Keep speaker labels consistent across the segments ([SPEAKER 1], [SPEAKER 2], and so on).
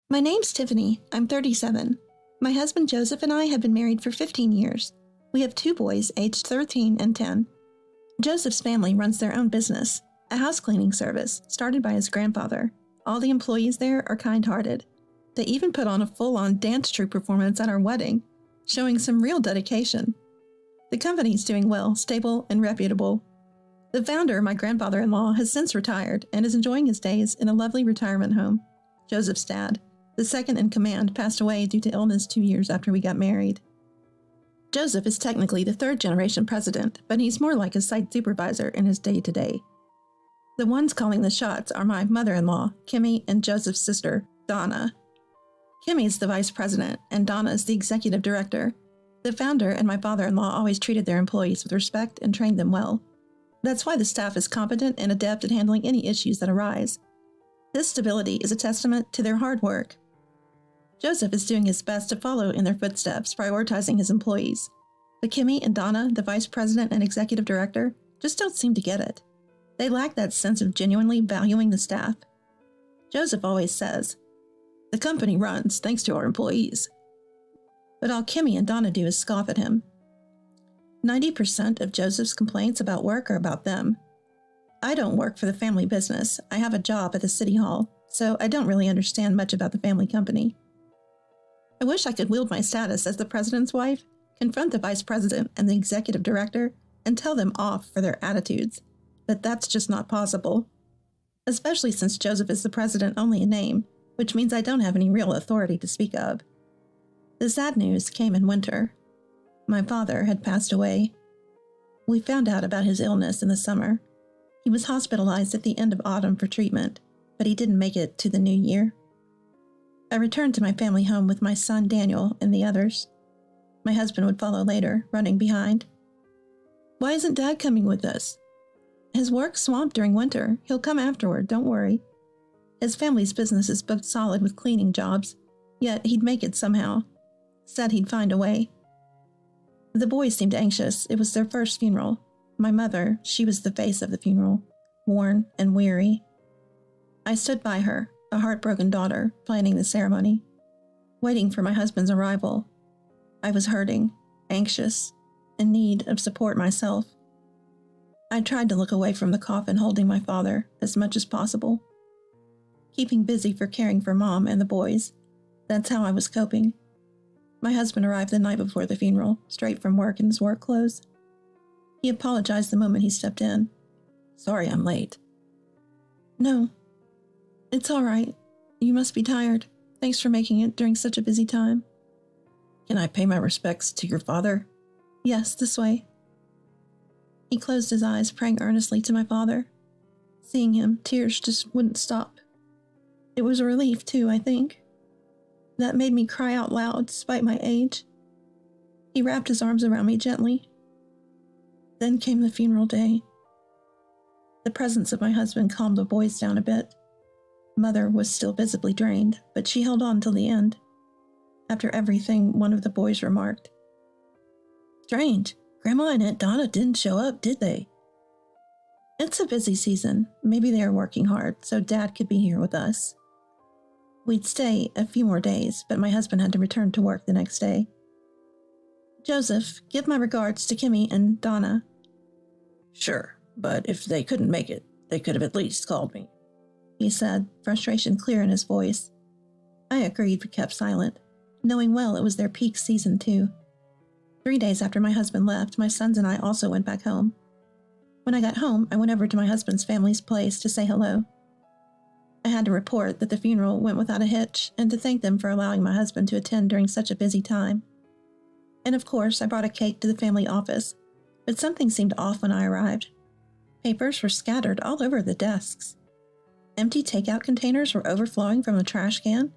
[SPEAKER 1] My name's Tiffany. I'm 37. My husband Joseph and I have been married for 15 years. We have two boys, aged 13 and 10. Joseph's family runs their own business, a house cleaning service started by his grandfather. All the employees there are kind-hearted. They even put on a full-on dance troupe performance at our wedding, showing some real dedication. The company's doing well, stable, and reputable. The founder, my grandfather-in-law, has since retired and is enjoying his days in a lovely retirement home. Joseph's dad, the second in command, passed away due to illness 2 years after we got married. Joseph is technically the third-generation president, but he's more like a site supervisor in his day-to-day. The ones calling the shots are my mother-in-law, Kimmy, and Joseph's sister, Donna. Kimmy's the vice president, and Donna's the executive director. The founder and my father-in-law always treated their employees with respect and trained them well. That's why the staff is competent and adept at handling any issues that arise. This stability is a testament to their hard work. Joseph is doing his best to follow in their footsteps, prioritizing his employees. But Kimmy and Donna, the vice president and executive director, just don't seem to get it. They lack that sense of genuinely valuing the staff. Joseph always says, "The company runs thanks to our employees." But all Kimmy and Donna do is scoff at him. 90% of Joseph's complaints about work are about them. I don't work for the family business. I have a job at the city hall, so I don't really understand much about the family company. I wish I could wield my status as the president's wife, confront the vice president and the executive director, and tell them off for their attitudes. But that's just not possible. Especially since Joseph is the president only in name, which means I don't have any real authority to speak of. The sad news came in winter. My father had passed away. We found out about his illness in the summer. He was hospitalized at the end of autumn for treatment, but he didn't make it to the new year. I returned to my family home with my son Daniel and the others. My husband would follow later, running behind. "Why isn't Dad coming with us?" "His work's swamped during winter. He'll come afterward, don't worry." His family's business is booked solid with cleaning jobs, yet he'd make it somehow. Said he'd find a way. The boys seemed anxious. It was their first funeral. My mother, she was the face of the funeral, worn and weary. I stood by her, a heartbroken daughter, planning the ceremony, waiting for my husband's arrival. I was hurting, anxious, in need of support myself. I tried to look away from the coffin holding my father as much as possible, keeping busy for caring for Mom and the boys. That's how I was coping. My husband arrived the night before the funeral, straight from work in his work clothes. He apologized the moment he stepped in. "Sorry I'm late." "No, it's all right. You must be tired. Thanks for making it during such a busy time."
[SPEAKER 2] "Can I pay my respects to your father?"
[SPEAKER 1] "Yes, this way." He closed his eyes, praying earnestly to my father. Seeing him, tears just wouldn't stop. It was a relief, too, I think. That made me cry out loud, despite my age. He wrapped his arms around me gently. Then came the funeral day. The presence of my husband calmed the boys down a bit. Mother was still visibly drained, but she held on till the end. After everything, one of the boys remarked, "Strange, Grandma and Aunt Donna didn't show up, did they?" "It's a busy season. Maybe they are working hard, so Dad could be here with us." We'd stay a few more days, but my husband had to return to work the next day. "Joseph, give my regards to Kimmy and Donna."
[SPEAKER 2] "Sure, but if they couldn't make it, they could have at least called me,"
[SPEAKER 1] he said, frustration clear in his voice. I agreed but kept silent, knowing well it was their peak season too. 3 days after my husband left, my sons and I also went back home. When I got home, I went over to my husband's family's place to say hello. I had to report that the funeral went without a hitch and to thank them for allowing my husband to attend during such a busy time. And of course, I brought a cake to the family office, but something seemed off when I arrived. Papers were scattered all over the desks. Empty takeout containers were overflowing from the trash can.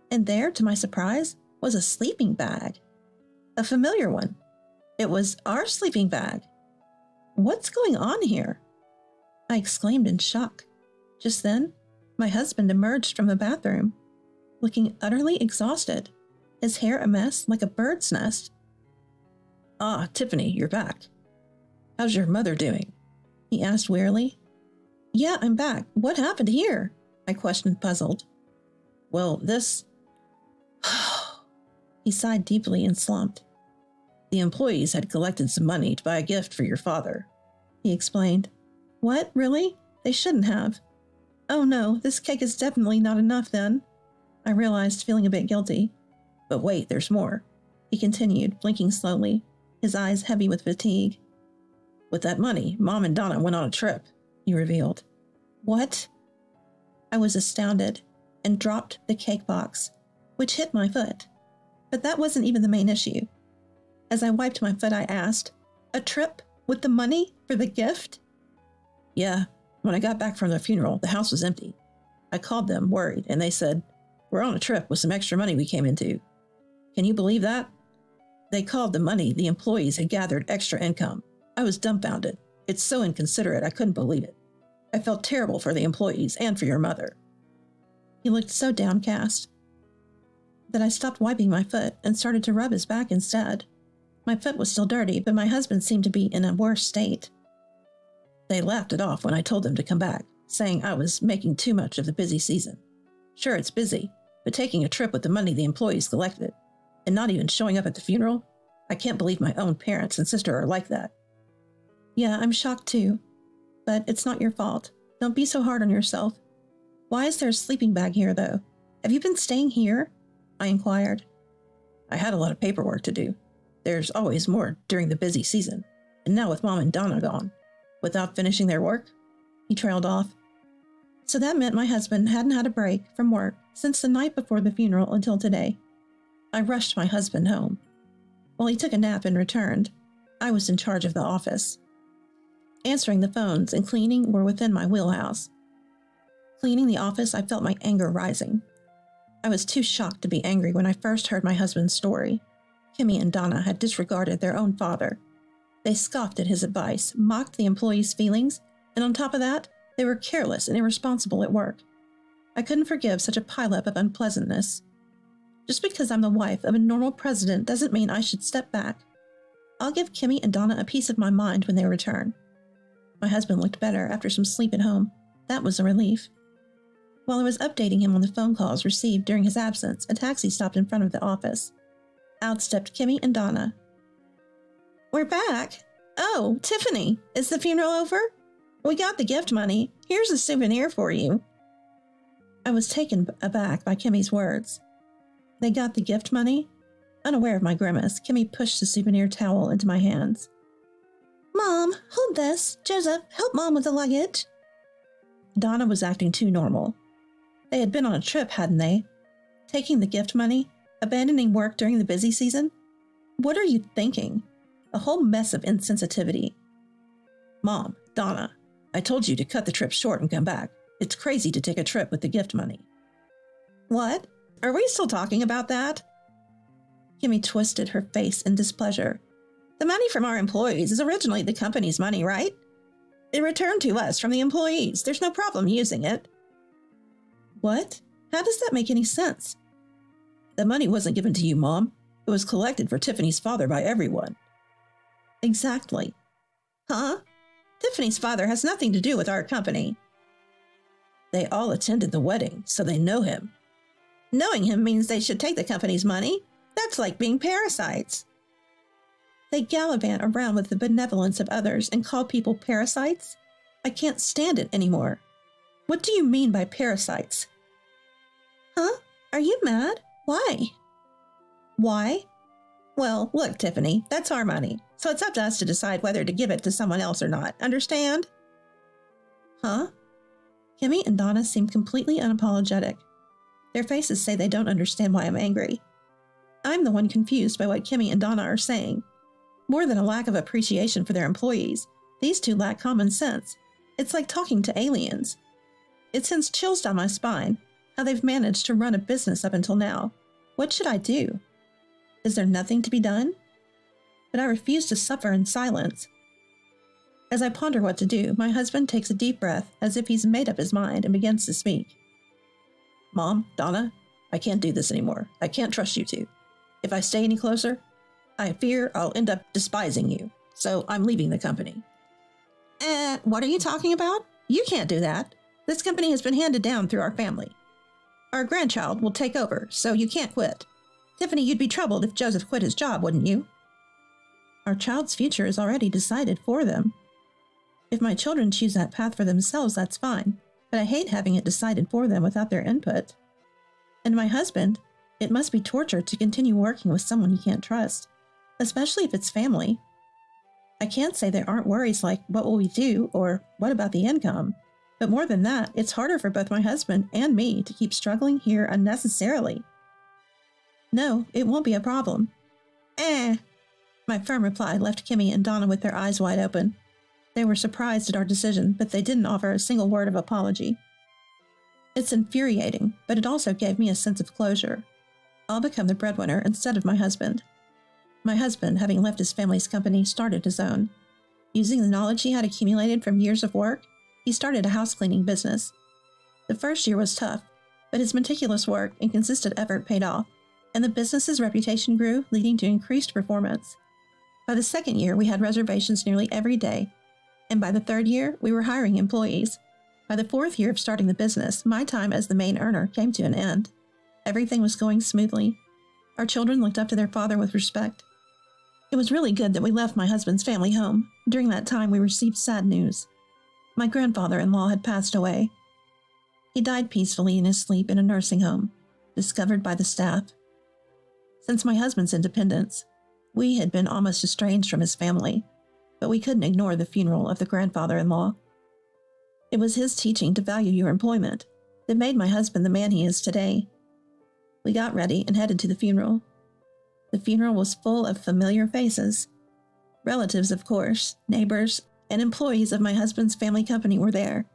[SPEAKER 1] And there, to my surprise, was a sleeping bag. A familiar one. It was our sleeping bag. "What's going on here?" I exclaimed in shock. Just then, my husband emerged from the bathroom, looking utterly exhausted, his hair a mess like a bird's nest.
[SPEAKER 2] "Ah, Tiffany, you're back. How's your mother doing?"
[SPEAKER 1] he asked wearily. "Yeah, I'm back. What happened here?" I questioned, puzzled.
[SPEAKER 2] Well, this...
[SPEAKER 1] He sighed deeply and slumped.
[SPEAKER 2] The employees had collected some money to buy a gift for your father,
[SPEAKER 1] he explained. What, really? They shouldn't have. Oh no, this cake is definitely not enough then. I realized, feeling a bit guilty.
[SPEAKER 2] But wait, there's more,
[SPEAKER 1] he continued, blinking slowly, his eyes heavy with fatigue.
[SPEAKER 2] With that money, Mom and Donna went on a trip, he revealed.
[SPEAKER 1] What? I was astounded and dropped the cake box, which hit my foot. But that wasn't even the main issue. As I wiped my foot, I asked, a trip with the money for the gift?
[SPEAKER 2] Yeah, when I got back from the funeral, the house was empty. I called them, worried, and they said, we're on a trip with some extra money we came into. Can you believe that? They called the money the employees had gathered extra income. I was dumbfounded. It's so inconsiderate, I couldn't believe it. I felt terrible for the employees and for your mother.
[SPEAKER 1] He looked so downcast that I stopped wiping my foot and started to rub his back instead. My foot was still dirty, but my husband seemed to be in a worse state.
[SPEAKER 2] They laughed it off when I told them to come back, saying I was making too much of the busy season. Sure, it's busy, but taking a trip with the money the employees collected and not even showing up at the funeral? I can't believe my own parents and sister are like that.
[SPEAKER 1] Yeah, I'm shocked too. But it's not your fault. Don't be so hard on yourself. Why is there a sleeping bag here, though? Have you been staying here? I inquired.
[SPEAKER 2] I had a lot of paperwork to do. There's always more during the busy season. And now with Mom and Donna gone, without finishing their work,
[SPEAKER 1] he trailed off. So that meant my husband hadn't had a break from work since the night before the funeral until today. I rushed my husband home. While he took a nap and returned, I was in charge of the office. Answering the phones and cleaning were within my wheelhouse. Cleaning the office, I felt my anger rising. I was too shocked to be angry when I first heard my husband's story. Kimmy and Donna had disregarded their own father. They scoffed at his advice, mocked the employees' feelings, and on top of that, they were careless and irresponsible at work. I couldn't forgive such a pileup of unpleasantness. Just because I'm the wife of a normal president doesn't mean I should step back. I'll give Kimmy and Donna a piece of my mind when they return. My husband looked better after some sleep at home. That was a relief. While I was updating him on the phone calls received during his absence, a taxi stopped in front of the office. Out stepped Kimmy and Donna. We're back. Oh, Tiffany, is the funeral over? We got the gift money. Here's a souvenir for you. I was taken aback by Kimmy's words. They got the gift money? Unaware of my grimace, Kimmy pushed the souvenir towel into my hands. Mom, hold this. Joseph, help Mom with the luggage. Donna was acting too normal. They had been on a trip, hadn't they? Taking the gift money? Abandoning work during the busy season? What are you thinking? A whole mess of insensitivity.
[SPEAKER 2] Mom, Donna, I told you to cut the trip short and come back. It's crazy to take a trip with the gift money.
[SPEAKER 1] What? Are we still talking about that? Kimmy twisted her face in displeasure. The money from our employees is originally the company's money, right? It returned to us from the employees. There's no problem using it. What? How does that make any sense?
[SPEAKER 2] The money wasn't given to you, Mom. It was collected for Tiffany's father by everyone.
[SPEAKER 1] Exactly. Huh? Tiffany's father has nothing to do with our company.
[SPEAKER 2] They all attended the wedding, so they know him.
[SPEAKER 1] Knowing him means they should take the company's money? That's like being parasites. They gallivant around with the benevolence of others and call people parasites? I can't stand it anymore. What do you mean by parasites? Huh? Are you mad? Why? Why? Well, look, Tiffany, that's our money, so it's up to us to decide whether to give it to someone else or not. Understand? Huh? Kimmy and Donna seem completely unapologetic. Their faces say they don't understand why I'm angry. I'm the one confused by what Kimmy and Donna are saying. More than a lack of appreciation for their employees, these two lack common sense. It's like talking to aliens. It sends chills down my spine, how they've managed to run a business up until now. What should I do? Is there nothing to be done? But I refuse to suffer in silence. As I ponder what to do, my husband takes a deep breath as if he's made up his mind and begins to speak.
[SPEAKER 2] Mom, Donna, I can't do this anymore. I can't trust you two. If I stay any closer, I fear I'll end up despising you, so I'm leaving the company.
[SPEAKER 1] What are you talking about? You can't do that. This company has been handed down through our family.
[SPEAKER 2] Our grandchild will take over, so you can't quit. Tiffany, you'd be troubled if Joseph quit his job, wouldn't you? Our child's future is already decided for them. If my children choose that path for themselves, that's fine, but I hate having it decided for them without their input. And my husband, it must be torture to continue working with someone you can't trust, especially if it's family. I can't say there aren't worries like, what will we do, or what about the income? But more than that, it's harder for both my husband and me to keep struggling here unnecessarily. No, it won't be a problem. My firm reply left Kimmy and Donna with their eyes wide open. They were surprised at our decision, but they didn't offer a single word of apology. It's infuriating, but it also gave me a sense of closure. I'll become the breadwinner instead of my husband. My husband, having left his family's company, started his own. Using the knowledge he had accumulated from years of work, he started a house cleaning business. The first year was tough, but his meticulous work and consistent effort paid off, and the business's reputation grew, leading to increased performance. By the second year, we had reservations nearly every day, and by the third year, we were hiring employees. By the fourth year of starting the business, my time as the main earner came to an end. Everything was going smoothly. Our children looked up to their father with respect. It was really good that we left my husband's family home. During that time, we received sad news. My grandfather-in-law had passed away. He died peacefully in his sleep in a nursing home, discovered by the staff. Since my husband's independence, we had been almost estranged from his family, but we couldn't ignore the funeral of the grandfather-in-law. It was his teaching to value your employment that made my husband the man he is today. We got ready and headed to the funeral. The funeral was full of familiar faces. Relatives, of course, neighbors, and employees of my husband's family company were there.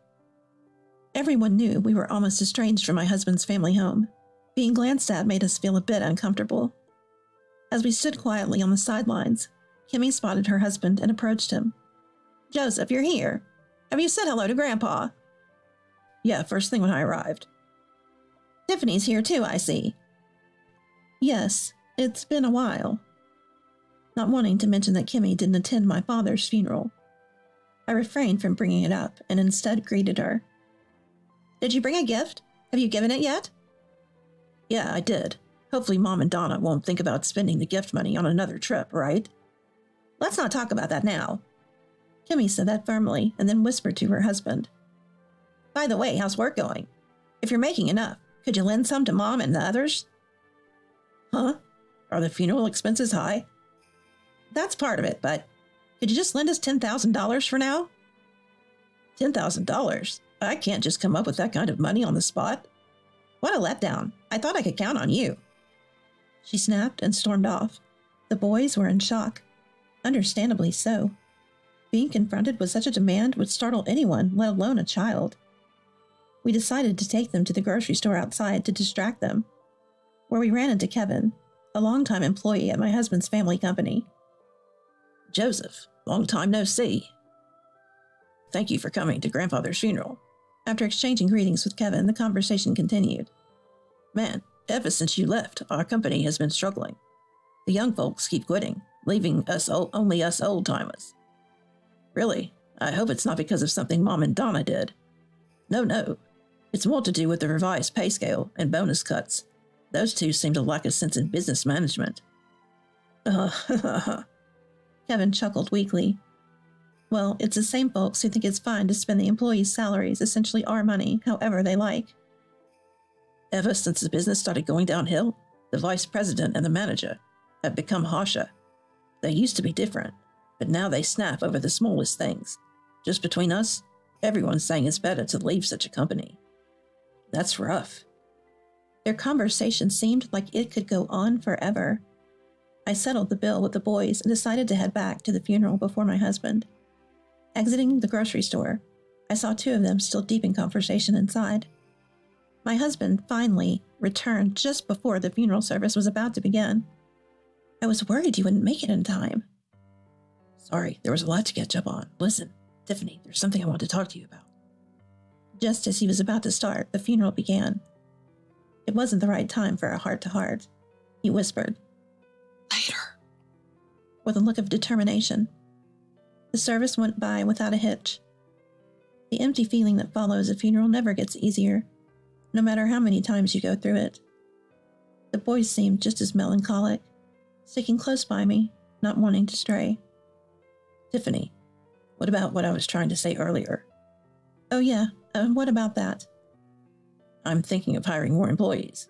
[SPEAKER 2] Everyone knew we were almost estranged from my husband's family home. Being glanced at made us feel a bit uncomfortable. As we stood quietly on the sidelines, Kimmy spotted her husband and approached him. "Joseph, you're here. Have you said hello to Grandpa?" "Yeah, first thing when I arrived." "Tiffany's here too, I see." "Yes, it's been a while." Not wanting to mention that Kimmy didn't attend my father's funeral, I refrained from bringing it up and instead greeted her. "Did you bring a gift? Have you given it yet?" "Yeah, I did. Hopefully Mom and Donna won't think about spending the gift money on another trip, right?" "Let's not talk about that now." Kimmy said that firmly and then whispered to her husband. "By the way, how's work going? If you're making enough, could you lend some to Mom and the others?" "Huh? Are the funeral expenses high?" "That's part of it, but could you just lend us $10,000 for now?" $10,000? I can't just come up with that kind of money on the spot. What a letdown. I thought I could count on you. She snapped and stormed off. The boys were in shock. Understandably so. Being confronted with such a demand would startle anyone, let alone a child. We decided to take them to the grocery store outside to distract them, where we ran into Kevin, a longtime employee at my husband's family company. "Joseph, long time no see. Thank you for coming to Grandfather's funeral." After exchanging greetings with Kevin, the conversation continued. "Man, ever since you left, our company has been struggling. The young folks keep quitting, leaving only us old-timers. Really, I hope it's not because of something Mom and Donna did. No. It's more to do with the revised pay scale and bonus cuts. Those two seem to lack a sense in business management." Kevin chuckled weakly. "Well, it's the same folks who think it's fine to spend the employees' salaries, essentially our money, however they like." "Ever since the business started going downhill, the vice president and the manager have become harsher. They used to be different, but now they snap over the smallest things. Just between us, everyone's saying it's better to leave such a company. That's rough." Their conversation seemed like it could go on forever. I settled the bill with the boys and decided to head back to the funeral before my husband. Exiting the grocery store, I saw two of them still deep in conversation inside. My husband finally returned just before the funeral service was about to begin. "I was worried you wouldn't make it in time." "Sorry, there was a lot to catch up on. Listen, Tiffany, there's something I want to talk to you about." Just as he was about to start, the funeral began. It wasn't the right time for a heart-to-heart. He whispered, "Later," with a look of determination. The service went by without a hitch. The empty feeling that follows a funeral never gets easier.
[SPEAKER 1] no matter how many times you go through it. The boys seemed just as melancholic, sticking close by me, not wanting to stray.
[SPEAKER 2] Tiffany, what about what I was trying to say earlier?
[SPEAKER 1] Oh yeah, what about that?
[SPEAKER 2] I'm thinking of hiring more employees.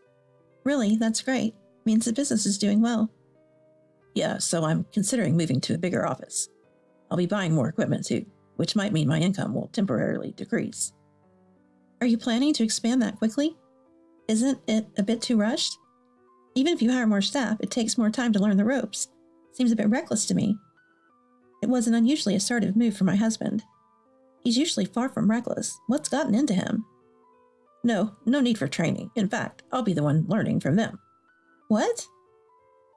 [SPEAKER 1] Really? That's great. Means the business is doing well.
[SPEAKER 2] Yeah, so I'm considering moving to a bigger office. I'll be buying more equipment too, which might mean my income will temporarily decrease.
[SPEAKER 1] Are you planning to expand that quickly? Isn't it a bit too rushed? Even if you hire more staff, it takes more time to learn the ropes. Seems a bit reckless to me. It was an unusually assertive move for my husband. He's usually far from reckless. What's gotten into him?
[SPEAKER 2] No need for training. In fact, I'll be the one learning from them.
[SPEAKER 1] What?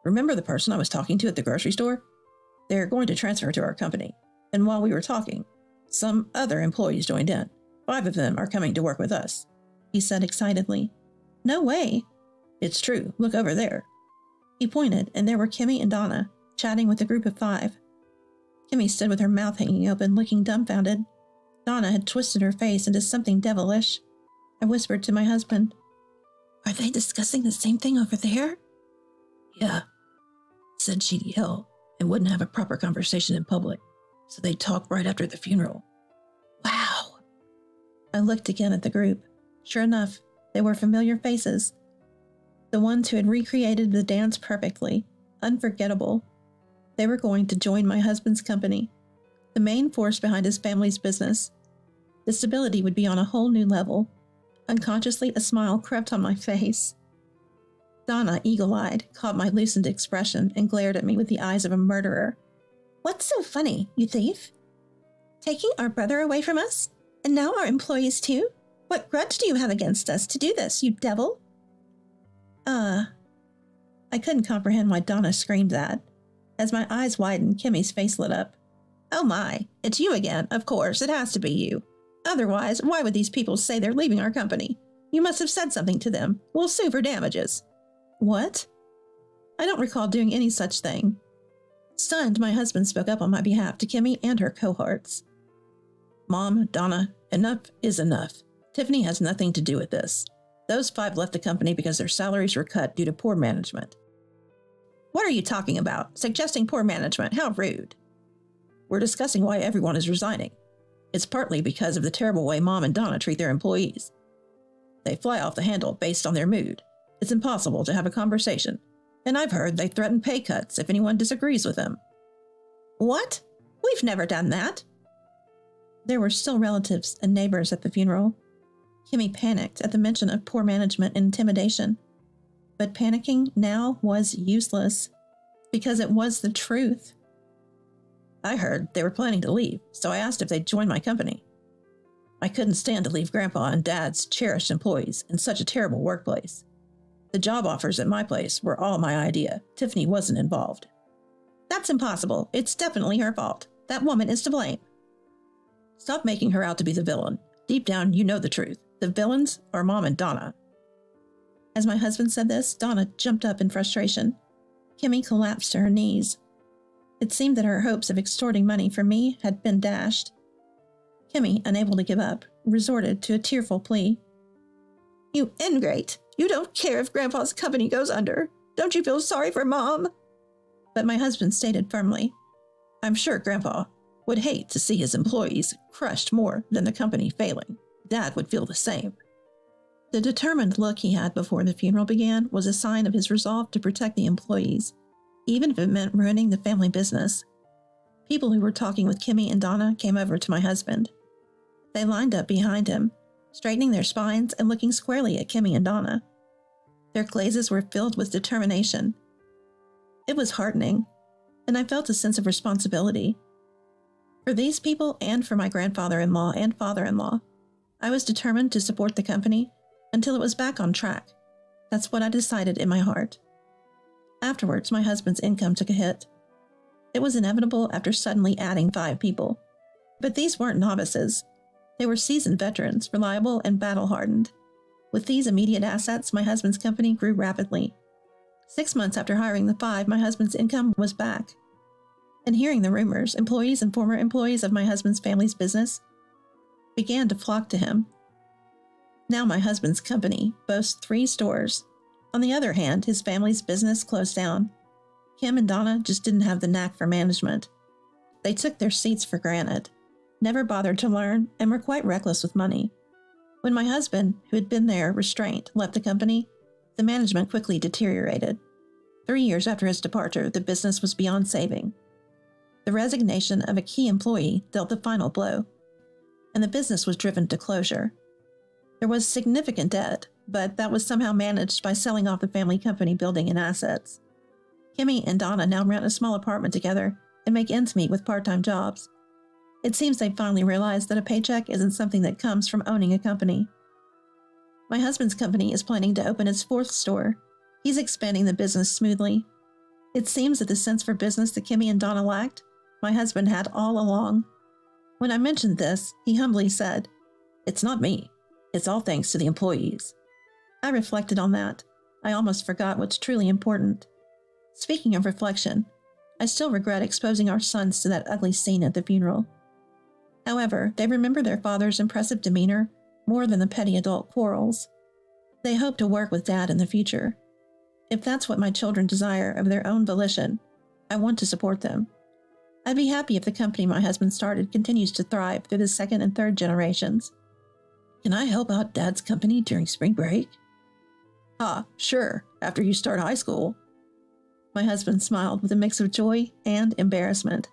[SPEAKER 2] Remember the person I was talking to at the grocery store? They're going to transfer to our company. And while we were talking, some other employees joined in. 5 of them are coming to work with us,
[SPEAKER 1] he said excitedly. No way.
[SPEAKER 2] It's true. Look over there.
[SPEAKER 1] He pointed, and there were Kimmy and Donna, chatting with a group of 5. Kimmy stood with her mouth hanging open, looking dumbfounded. Donna had twisted her face into something devilish. I whispered to my husband, "Are they discussing the same thing over there?"
[SPEAKER 2] Yeah. Said she'd yell and wouldn't have a proper conversation in public, so they'd talk right after the funeral.
[SPEAKER 1] Wow. I looked again at the group. Sure enough, they were familiar faces. The ones who had recreated the dance perfectly, unforgettable. They were going to join my husband's company, the main force behind his family's business. The stability would be on a whole new level. Unconsciously, a smile crept on my face. Donna, eagle-eyed, caught my loosened expression and glared at me with the eyes of a murderer. What's so funny, you thief? Taking our brother away from us? And now our employees too? What grudge do you have against us to do this, you devil? I couldn't comprehend why Donna screamed that. As my eyes widened, Kimmy's face lit up. Oh my, it's you again. Of course, it has to be you. Otherwise, why would these people say they're leaving our company? You must have said something to them. We'll sue for damages. What? I don't recall doing any such thing. Stunned, my husband spoke up on my behalf to Kimmy and her cohorts.
[SPEAKER 2] Mom, Donna, enough is enough. Tiffany has nothing to do with this. Those 5 left the company because their salaries were cut due to poor management.
[SPEAKER 1] What are you talking about? Suggesting poor management? How rude.
[SPEAKER 2] We're discussing why everyone is resigning. It's partly because of the terrible way Mom and Donna treat their employees. They fly off the handle based on their mood. It's impossible to have a conversation, and I've heard they threaten pay cuts if anyone disagrees with them.
[SPEAKER 1] What? We've never done that. There were still relatives and neighbors at the funeral. Kimmy panicked at the mention of poor management and intimidation. But panicking now was useless, because it was the truth.
[SPEAKER 2] I heard they were planning to leave, so I asked if they'd join my company. I couldn't stand to leave Grandpa and Dad's cherished employees in such a terrible workplace. The job offers at my place were all my idea. Tiffany wasn't involved.
[SPEAKER 1] That's impossible. It's definitely her fault. That woman is to blame.
[SPEAKER 2] Stop making her out to be the villain. Deep down, you know the truth. The villains are Mom and Donna.
[SPEAKER 1] As my husband said this, Donna jumped up in frustration. Kimmy collapsed to her knees. It seemed that her hopes of extorting money from me had been dashed. Kimmy, unable to give up, resorted to a tearful plea. You ingrate! You don't care if Grandpa's company goes under. Don't you feel sorry for Mom? But my husband stated firmly, I'm sure Grandpa would hate to see his employees crushed more than the company failing. Dad would feel the same. The determined look he had before the funeral began was a sign of his resolve to protect the employees, even if it meant ruining the family business. People who were talking with Kimmy and Donna came over to my husband. They lined up behind him, straightening their spines and looking squarely at Kimmy and Donna. Their glazes were filled with determination. It was heartening, and I felt a sense of responsibility. For these people and for my grandfather-in-law and father-in-law, I was determined to support the company until it was back on track. That's what I decided in my heart. Afterwards, my husband's income took a hit. It was inevitable after suddenly adding 5 people. But these weren't novices. They were seasoned veterans, reliable and battle-hardened. With these immediate assets, my husband's company grew rapidly. 6 months after hiring the 5, my husband's income was back. And hearing the rumors, employees and former employees of my husband's family's business began to flock to him. Now my husband's company boasts 3 stores. On the other hand, his family's business closed down. Kim and Donna just didn't have the knack for management. They took their seats for granted, never bothered to learn, and were quite reckless with money. When my husband, who had been their restraint, left the company, the management quickly deteriorated. 3 years after his departure, the business was beyond saving. The resignation of a key employee dealt the final blow, and the business was driven to closure. There was significant debt, but that was somehow managed by selling off the family company building and assets. Kimmy and Donna now rent a small apartment together and make ends meet with part-time jobs. It seems they finally realized that a paycheck isn't something that comes from owning a company. My husband's company is planning to open its 4th store. He's expanding the business smoothly. It seems that the sense for business that Kimmy and Donna lacked, my husband had all along. When I mentioned this, he humbly said, "It's not me. It's all thanks to the employees." I reflected on that. I almost forgot what's truly important. Speaking of reflection, I still regret exposing our sons to that ugly scene at the funeral. However, they remember their father's impressive demeanor more than the petty adult quarrels. They hope to work with Dad in the future. If that's what my children desire of their own volition, I want to support them. I'd be happy if the company my husband started continues to thrive through the 2nd and 3rd generations. Can I help out Dad's company during spring break? Sure, after you start high school. My husband smiled with a mix of joy and embarrassment.